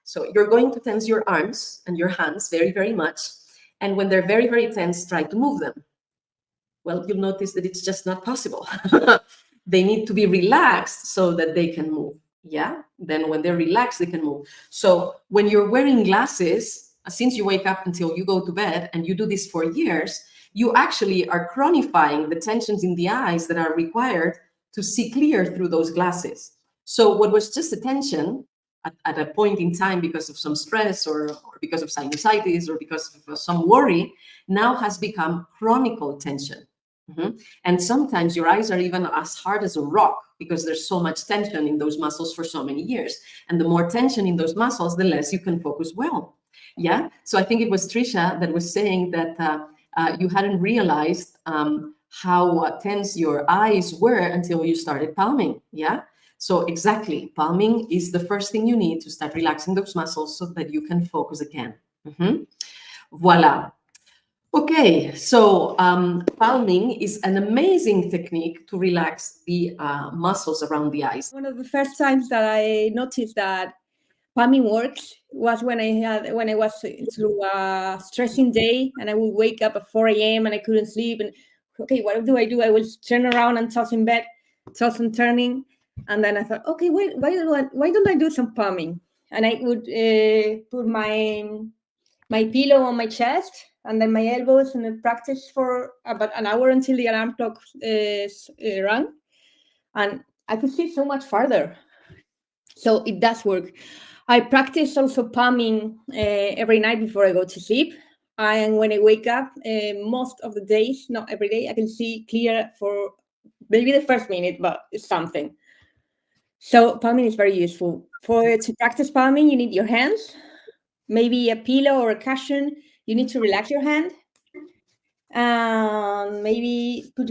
So you're going to tense your arms and your hands very, very much. And when they're very, very tense, try to move them. Well, you'll notice that it's just not possible. They need to be relaxed so that they can move. Yeah. Then when they're relaxed, they can move. So when you're wearing glasses, since you wake up until you go to bed and you do this for years, you actually are chronifying the tensions in the eyes that are required to see clear through those glasses. So what was just a tension at a point in time because of some stress or because of sinusitis or because of some worry now has become chronic tension. And sometimes your eyes are even as hard as a rock because there's so much tension in those muscles for so many years. And the more tension in those muscles, the less you can focus well. Yeah. So I think it was Trisha that was saying that you hadn't realized how tense your eyes were until you started palming. Yeah. So exactly, palming is the first thing you need to start relaxing those muscles so that you can focus again. Voila. Okay, so palming is an amazing technique to relax the muscles around the eyes. One of the first times that I noticed that palming works was when I was through a stressing day and I would wake up at 4 a.m. and I couldn't sleep. And okay, what do? I would turn around and toss in bed, toss and turning. And then I thought, okay, wait, why don't I do some palming? And I would put my pillow on my chest and then my elbows and I practice for about an hour until the alarm clock rang. And I could see so much farther. So it does work. I practice also palming every night before I go to sleep. And when I wake up, most of the days, not every day, I can see clear for maybe the first minute, but it's something. So palming is very useful. To practice palming, you need your hands, maybe a pillow or a cushion. You need to relax your hand. Maybe put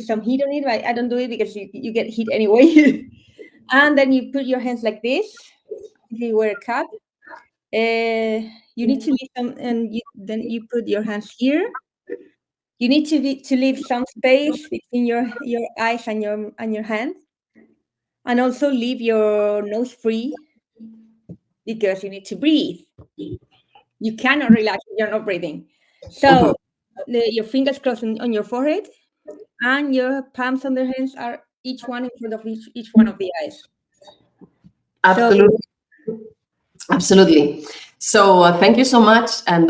some heat on it. But I don't do it because you get heat anyway. And then you put your hands like this. If you wear a cap, you need to leave some, and then you put your hands here. You need to leave some space between your eyes and your hand, and also leave your nose free because you need to breathe. You cannot relax if you're not breathing. So your fingers crossed on your forehead, and your palms on the hands are each one in front of each one of the eyes. Absolutely. Absolutely. So thank you so much. And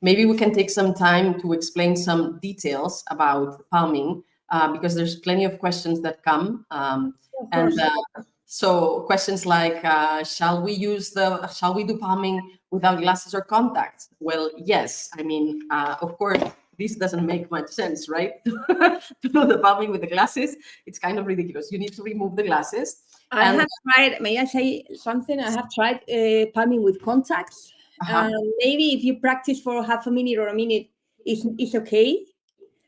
maybe we can take some time to explain some details about palming because there's plenty of questions that come. So questions like, shall we do palming without glasses or contacts? Well, yes. I mean, of course, this doesn't make much sense, right? To do the palming with the glasses, it's kind of ridiculous. You need to remove the glasses. I have tried, may I say something? I have tried palming with contacts. Maybe if you practice for half a minute or a minute, it's okay.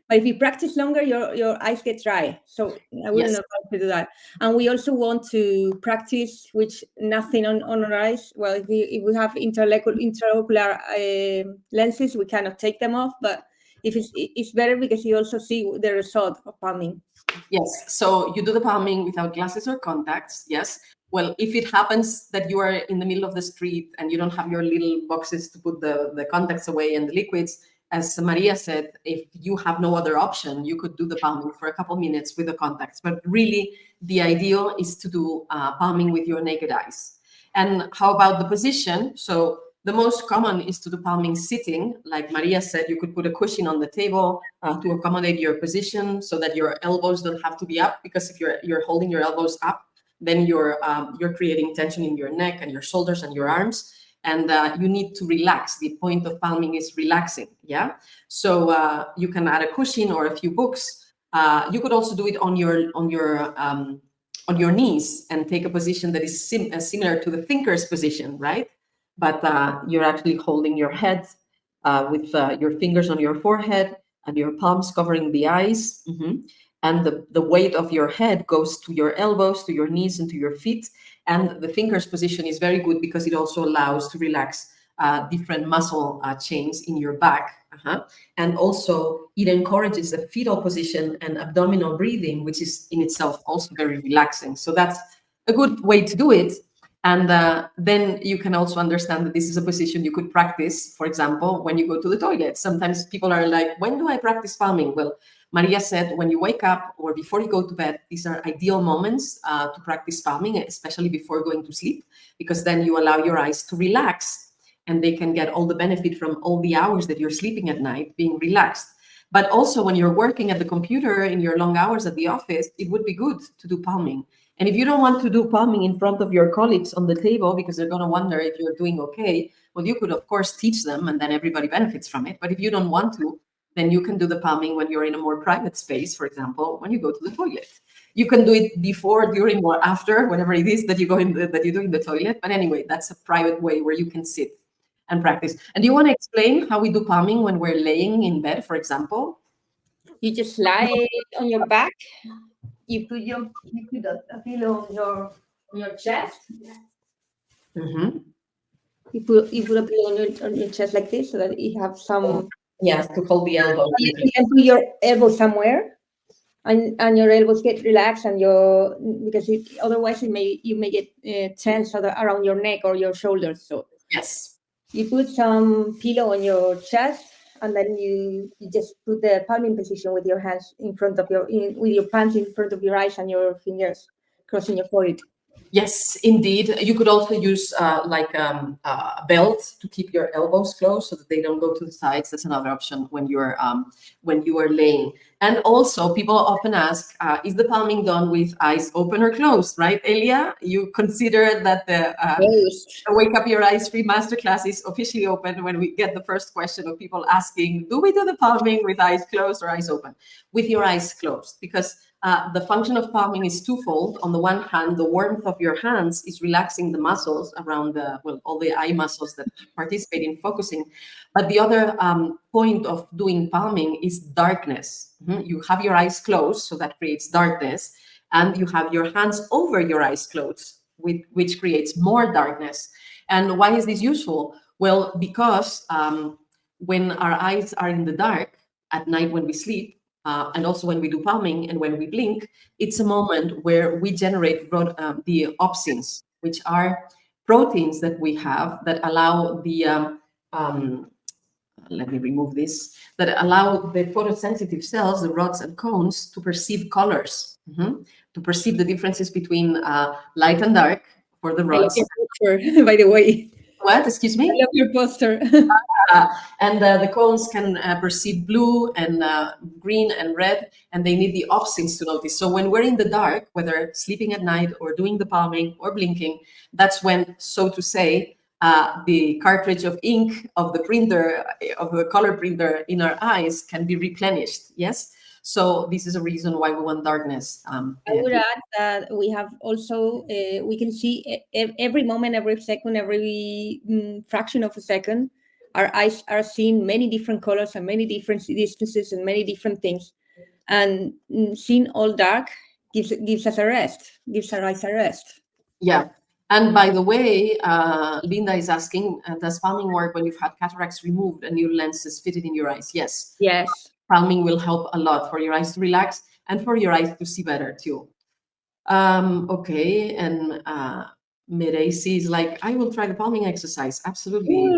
But if you practice longer, your eyes get dry. So I wouldn't know how to do that. And we also want to practice with nothing on our eyes. Well, if we have intraocular lenses, we cannot take them off. But if it's better because you also see the result of palming. Yes. So you do the palming without glasses or contacts. Yes. Well, if it happens that you are in the middle of the street and you don't have your little boxes to put the contacts away and the liquids, as Maria said, if you have no other option, you could do the palming for a couple minutes with the contacts. But really, the ideal is to do palming with your naked eyes. And how about the position? So the most common is to do palming sitting. Like Maria said, you could put a cushion on the table to accommodate your position so that your elbows don't have to be up, because if you're holding your elbows up, then you're creating tension in your neck and your shoulders and your arms. And you need to relax. The point of palming is relaxing. Yeah. So you can add a cushion or a few books. You could also do it on your knees and take a position that is similar to the thinker's position, right? But you're actually holding your head with your fingers on your forehead and your palms covering the eyes. And the weight of your head goes to your elbows, to your knees, and to your feet. And the thinker's position is very good because it also allows to relax different muscle chains in your back. And also it encourages the fetal position and abdominal breathing, which is in itself also very relaxing. So that's a good way to do it. And then you can also understand that this is a position you could practice, for example, when you go to the toilet. Sometimes people are like, when do I practice palming? Well, Maria said, when you wake up or before you go to bed, these are ideal moments to practice palming, especially before going to sleep, because then you allow your eyes to relax and they can get all the benefit from all the hours that you're sleeping at night being relaxed. But also when you're working at the computer in your long hours at the office, it would be good to do palming. And if you don't want to do palming in front of your colleagues on the table because they're going to wonder if you're doing okay, well, you could, of course, teach them and then everybody benefits from it. But if you don't want to, then you can do the palming when you're in a more private space, for example, when you go to the toilet. You can do it before, during, or after, whatever it is that you that you do in the toilet. But anyway, that's a private way where you can sit and practice. And do you want to explain how we do palming when we're laying in bed, for example? You just lie on your back. You put a pillow on your chest. Mm-hmm. You put a pillow on your chest like this, so that you have some. Yes, to hold the elbow. You can put your elbow somewhere, and your elbows get relaxed, and because otherwise you may get tense around your neck or your shoulders. So Yes. you put some pillow on your chest, and then you just put the palming position with your hands in front of with your palms in front of your eyes and your fingers crossing your forehead. Yes, indeed. You could also use a belt to keep your elbows closed so that they don't go to the sides. That's another option when you are laying. And also, people often ask, is the palming done with eyes open or closed? Right, Elia? You consider that the Wake Up Your Eyes free masterclass is officially open when we get the first question of people asking, do we do the palming with eyes closed or eyes open? With your eyes closed, because the function of palming is twofold. On the one hand, the warmth of your hands is relaxing the muscles around all the eye muscles that participate in focusing. But the other point of doing palming is darkness. You have your eyes closed, so that creates darkness, and you have your hands over your eyes closed, which creates more darkness. And why is this useful? Well, because when our eyes are in the dark at night when we sleep, and also when we do palming and when we blink, it's a moment where we generate the opsins, which are proteins that we have that allow let me remove this, that allow the photosensitive cells, the rods and cones, to perceive colors, to perceive the differences between light and dark for the I love rods. your poster, by the way. What? Excuse me? I love your poster. And the cones can perceive blue and green and red, and they need the opsins to notice. So when we're in the dark, whether sleeping at night or doing the palming or blinking, that's when, so to say, the cartridge of ink of the printer, of the color printer in our eyes can be replenished. Yes. So this is a reason why we want darkness. I would add that we have also, we can see every moment, every second, every fraction of a second, our eyes are seeing many different colors and many different distances and many different things. And seeing all dark gives us a rest, gives our eyes a rest. Yeah. And by the way, Linda is asking, does palming work when you've had cataracts removed and new lenses fitted in your eyes? Yes. Yes. Palming will help a lot for your eyes to relax and for your eyes to see better too. Okay, and Meresi is like, I will try the palming exercise. Absolutely.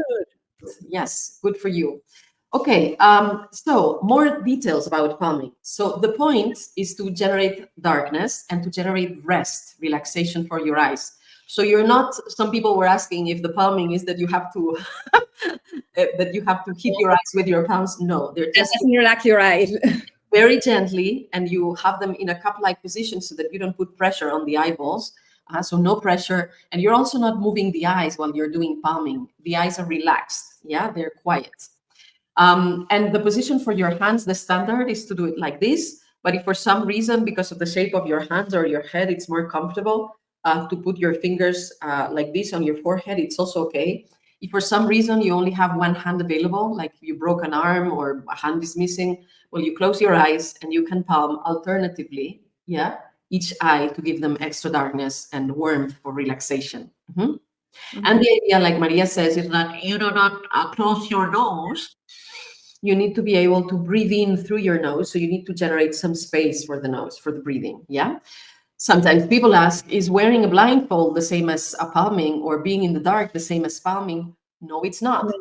Good. Yes, good for you. Okay, so more details about palming. So the point is to generate darkness and to generate rest, relaxation for your eyes. So you're not, some people were asking if the palming is that you have to that you have to hit your eyes with your palms. No, they're just relax your eyes. very gently, and you have them in a cup-like position so that you don't put pressure on the eyeballs. So no pressure, and you're also not moving the eyes while you're doing palming. The eyes are relaxed. Yeah, they're quiet. And the position for your hands, the standard is to do it like this. But if for some reason, because of the shape of your hands or your head, it's more comfortable to put your fingers like this on your forehead, it's also okay. If for some reason you only have one hand available, like you broke an arm or a hand is missing, well, you close your eyes and you can palm alternatively, yeah, each eye to give them extra darkness and warmth for relaxation. And the idea, like Maria says, is that you do not close your nose. You need to be able to breathe in through your nose. So you need to generate some space for the nose, for the breathing. Yeah. Sometimes people ask, is wearing a blindfold the same as a palming, or being in the dark the same as palming? No, it's not.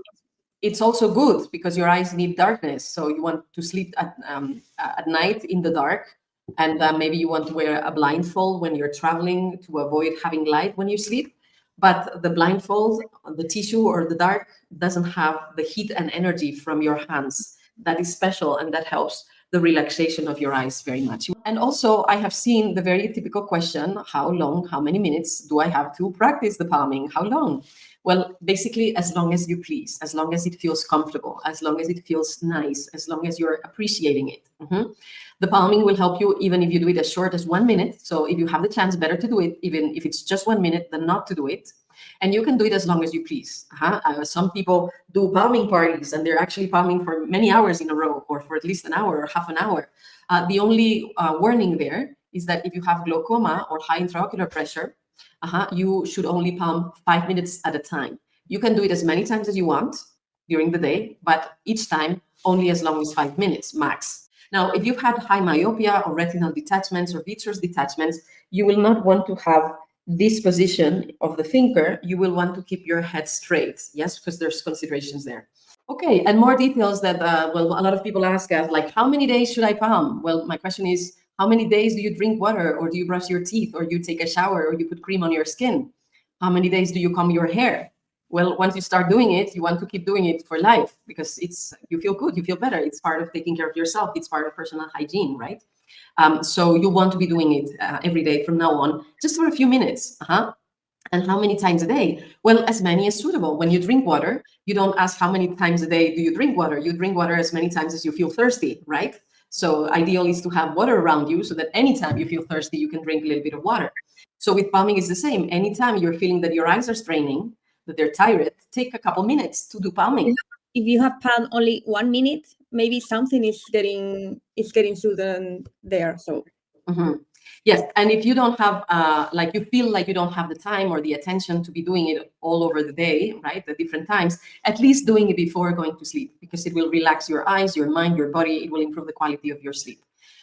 It's also good because your eyes need darkness. So you want to sleep at night in the dark, and maybe you want to wear a blindfold when you're traveling to avoid having light when you sleep. But the blindfold, the tissue or the dark doesn't have the heat and energy from your hands. That is special, and that helps the relaxation of your eyes very much. And also, I have seen the very typical question, how long, how many minutes do I have to practice the palming? How long? Well, basically, as long as you please, as long as it feels comfortable, as long as it feels nice, as long as you're appreciating it. The palming will help you even if you do it as short as 1 minute. So if you have the chance, better to do it, even if it's just 1 minute, than not to do it. And you can do it as long as you please. Some people do palming parties, and they're actually palming for many hours in a row, or for at least an hour or half an hour. The only warning there is that if you have glaucoma or high intraocular pressure, you should only palm 5 minutes at a time. You can do it as many times as you want during the day, but each time only as long as 5 minutes max. Now, if you've had high myopia or retinal detachments or vitreous detachments, you will not want to have this position of the finger. You will want to keep your head straight, yes, because there's considerations there. Okay, and more details that, well, a lot of people ask us, like, how many days should I palm? Well, my question is, how many days do you drink water, or do you brush your teeth, or you take a shower, or you put cream on your skin? How many days do you comb your hair? Well, once you start doing it, you want to keep doing it for life, because you feel good, you feel better. It's part of taking care of yourself. It's part of personal hygiene, right? So you want to be doing it every day from now on, just for a few minutes. And how many times a day? Well, as many as suitable. When you drink water, you don't ask how many times a day do you drink water. You drink water as many times as you feel thirsty, right? So ideal is to have water around you so that anytime you feel thirsty, you can drink a little bit of water. So with palming, it's the same. Anytime you're feeling that your eyes are straining, that they're tired, take a couple minutes to do palming. If you have palmed only 1 minute, maybe something is getting through there. So yes, and if you don't have like you feel like you don't have the time or the attention to be doing it all over the day, right, at different times, at least doing it before going to sleep, because it will relax your eyes, your mind, your body. It will improve the quality of your sleep.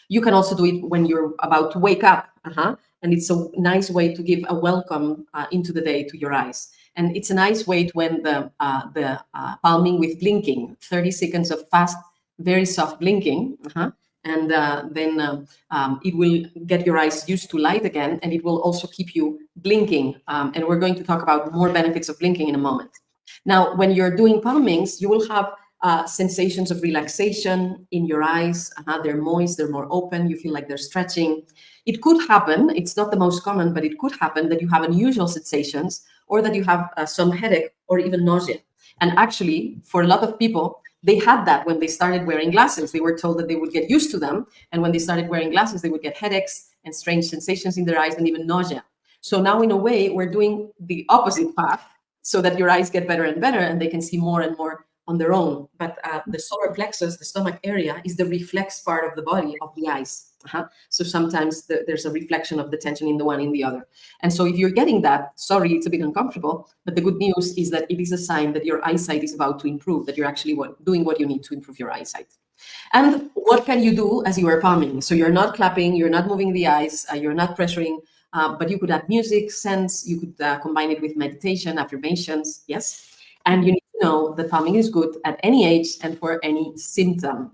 You can also do it when you're about to wake up, and it's a nice way to give a welcome into the day to your eyes. And it's a nice way to end the palming with blinking, 30 seconds of fast, very soft blinking. And then it will get your eyes used to light again, and it will also keep you blinking. And we're going to talk about more benefits of blinking in a moment. Now, when you're doing palmings, you will have sensations of relaxation in your eyes. They're moist, they're more open, you feel like they're stretching. It could happen, it's not the most common, but it could happen that you have unusual sensations, or that you have some headache or even nausea. And actually, for a lot of people, they had that when they started wearing glasses. They were told that they would get used to them. And when they started wearing glasses, they would get headaches and strange sensations in their eyes and even nausea. So now, in a way, we're doing the opposite path so that your eyes get better and better and they can see more and more on their own. But the solar plexus, the stomach area, is the reflex part of the body of the eyes. So sometimes there's a reflection of the tension in the one in the other. And so if you're getting that, sorry, it's a bit uncomfortable, but the good news is that it is a sign that your eyesight is about to improve, that you're actually doing what you need to improve your eyesight. And what can you do as you are palming? So you're not clapping, you're not moving the eyes, you're not pressuring, but you could add music, scents, you could combine it with meditation, affirmations, yes? And you need to know that palming is good at any age and for any symptom.